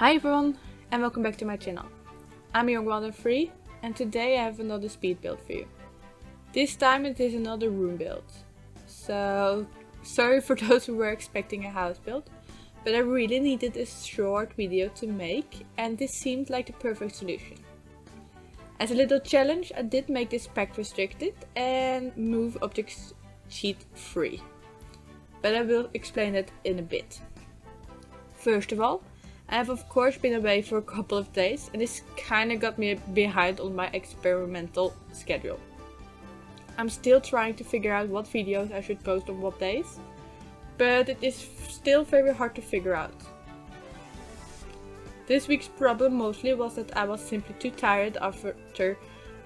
Hi everyone and welcome back to my channel. I'm JongWildAndFree and today I have another speed build for you. This time it is another room build. So sorry for those who were expecting a house build, but I really needed a short video to make and this seemed like the perfect solution. As a little challenge I did make this pack restricted and move objects cheat free. But I will explain it in a bit. First of all, I have of course been away for a couple of days and this kinda got me behind on my experimental schedule. I'm still trying to figure out what videos I should post on what days, but it is still very hard to figure out. This week's problem mostly was that I was simply too tired after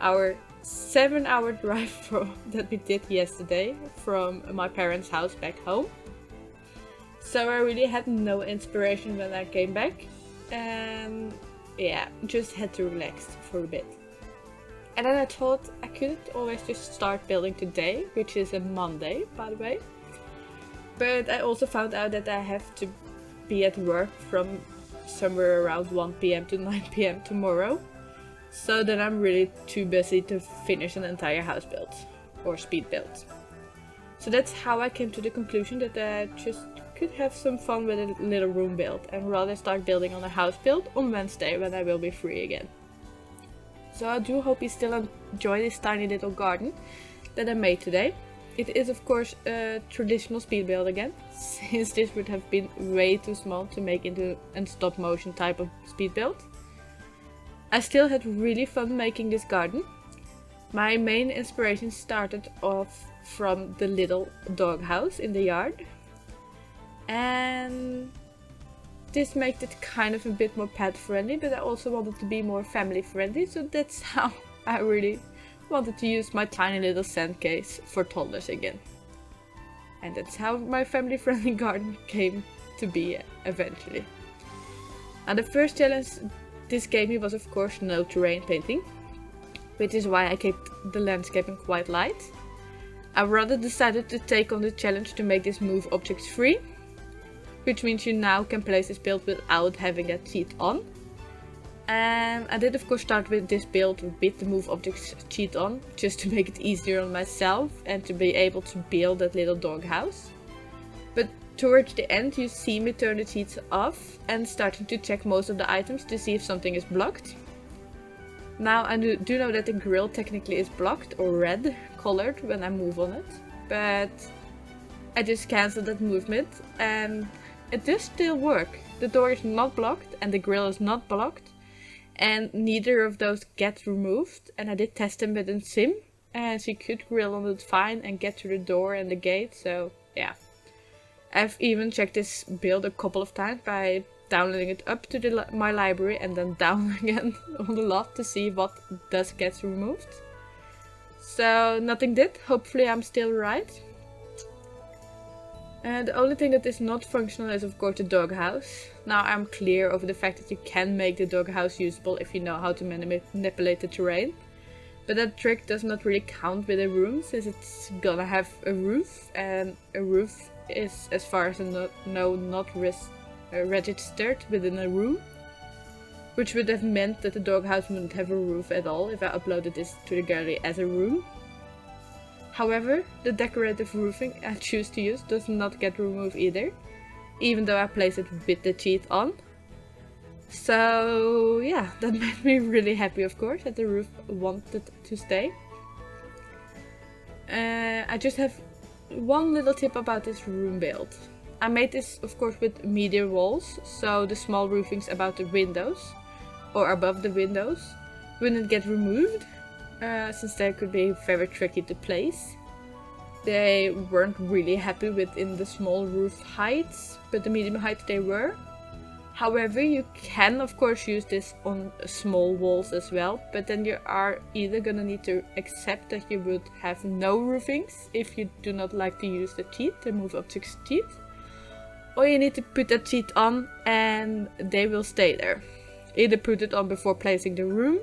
our 7-hour drive that we did yesterday from my parents' house back home. So I really had no inspiration when I came back and yeah, just had to relax for a bit. And then I thought I could always just start building today, which is a Monday by the way. But I also found out that I have to be at work from somewhere around 1 PM to 9 PM tomorrow. So then I'm really too busy to finish an entire house build or speed build. So that's how I came to the conclusion that I just could have some fun with a little room build and rather start building on a house build on Wednesday when I will be free again. So I do hope you still enjoy this tiny little garden that I made today. It is of course a traditional speed build again, since this would have been way too small to make into a stop motion type of speed build. I still had really fun making this garden. My main inspiration started off from the little doghouse in the yard. And this made it kind of a bit more pet friendly, but I also wanted to be more family friendly, so that's how I really wanted to use my tiny little sand case for toddlers again. And that's how my family friendly garden came to be eventually. And the first challenge this gave me was of course no terrain painting, which is why I kept the landscaping quite light. I rather decided to take on the challenge to make this move objects free, which means you now can place this build without having that cheat on. And I did of course start with this build with the move objects cheat on, just to make it easier on myself and to be able to build that little doghouse. But towards the end you see me turn the cheats off and starting to check most of the items to see if something is blocked. Now I do know that the grill technically is blocked or red colored when I move on it, but I just cancelled that movement and it does still work. The door is not blocked and the grill is not blocked and neither of those get removed, and I did test them with a sim and she could grill on it fine and get to the door and the gate, so yeah. I've even checked this build a couple of times by downloading it up to my library and then down again on the lot to see what does get removed. So nothing did, hopefully I'm still right. The only thing that is not functional is of course the doghouse. Now I'm clear over the fact that you can make the doghouse usable if you know how to manipulate the terrain. But that trick does not really count with a room, since it's gonna have a roof, and a roof is, as far as I know, not registered within a room. Which would have meant that the doghouse wouldn't have a roof at all if I uploaded this to the gallery as a room. However, the decorative roofing I choose to use does not get removed either, even though I place it with the cheat on. So yeah, that made me really happy of course that the roof wanted to stay. I just have one little tip about this room build. I made this of course with medium walls, so the small roofings about the windows or above the windows wouldn't get removed. Since they could be very tricky to place. They weren't really happy within the small roof heights, but the medium height they were. However, you can of course use this on small walls as well, but then you are either gonna need to accept that you would have no roofings if you do not like to use the cheat, the move objects cheat, or you need to put that cheat on and they will stay there. Either put it on before placing the room,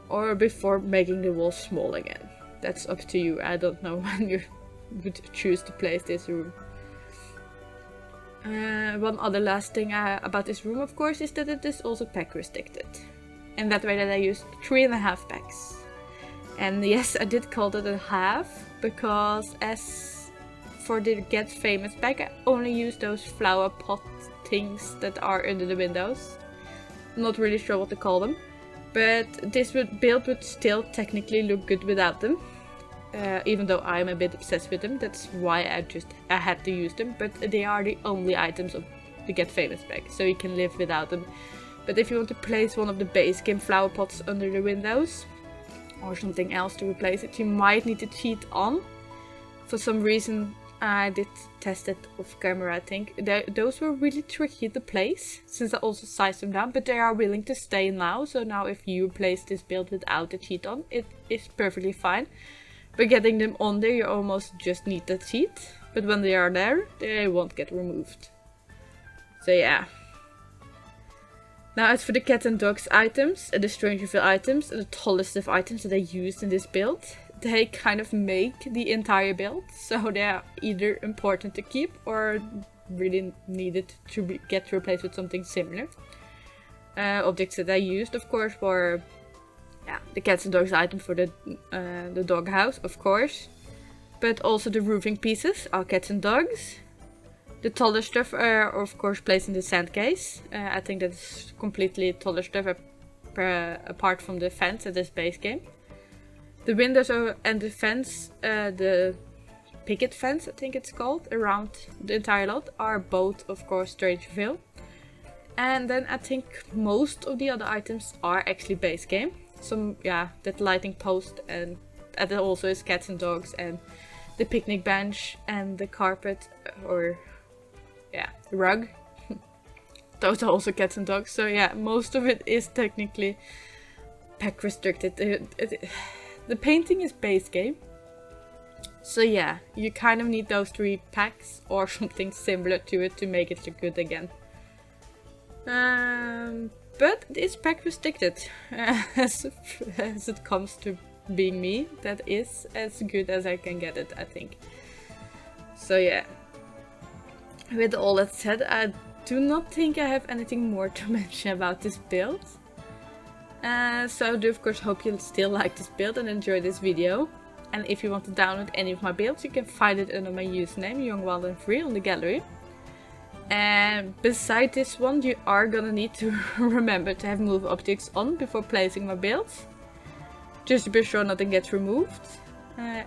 or before making the walls small again. That's up to you. I don't know when you would choose to place this room. One other last thing about this room, of course, is that it is also pack restricted. In that way that I used 3.5 packs. And yes, I did call it a half, because as for the Get Famous pack, I only use those flower pot things that are under the windows. I'm not really sure what to call them. But this build would still technically look good without them. Even though I'm a bit obsessed with them, that's why I had to use them. But they are the only items of the Get Famous pack, so you can live without them. But if you want to place one of the base game flower pots under the windows, or something else to replace it, you might need to cheat on. For some reason I did test it off camera, I think. Those were really tricky to place, since I also sized them down, but they are willing to stay now. So now if you place this build without the cheat on, it is perfectly fine. But getting them on there, you almost just need the cheat. But when they are there, they won't get removed. So yeah. Now as for the cat and dogs items, the Strangerville items, the Toddler items that I used in this build, they kind of make the entire build. So they are either important to keep or really needed to get replaced with something similar. Objects that I used, of course, were the cats and dogs item for the dog house, of course. But also the roofing pieces are cats and dogs. The Toddler stuff are of course placed in the sand case. I think that's completely Toddler stuff apart from the fence at this base game. The windows and the fence, the picket fence I think it's called, around the entire lot are both of course Strangerville. And then I think most of the other items are actually base game. Some, that lighting post, and that also is cats and dogs, and the picnic bench and the carpet, or the rug. Those are also cats and dogs. So yeah, most of it is technically pack restricted. The painting is base game. So yeah, you kind of need those 3 packs or something similar to it to make it look good again. But it's pack restricted, as it comes to being me. That is as good as I can get it, I think. So yeah, with all that said, I do not think I have anything more to mention about this build. So I do of course hope you still like this build and enjoy this video. And if you want to download any of my builds, you can find it under my username JongWildAndFree on the gallery. And beside this one, you are gonna need to remember to have move objects on before placing my builds, just to be sure nothing gets removed.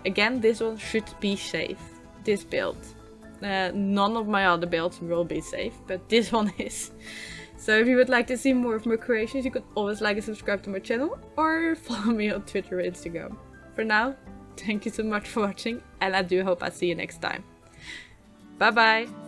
Again, this one should be safe, this build. None of my other builds will be safe, but this one is. So if you would like to see more of my creations, you can always like and subscribe to my channel, or follow me on Twitter or Instagram. For now, thank you so much for watching, and I do hope I see you next time. Bye bye!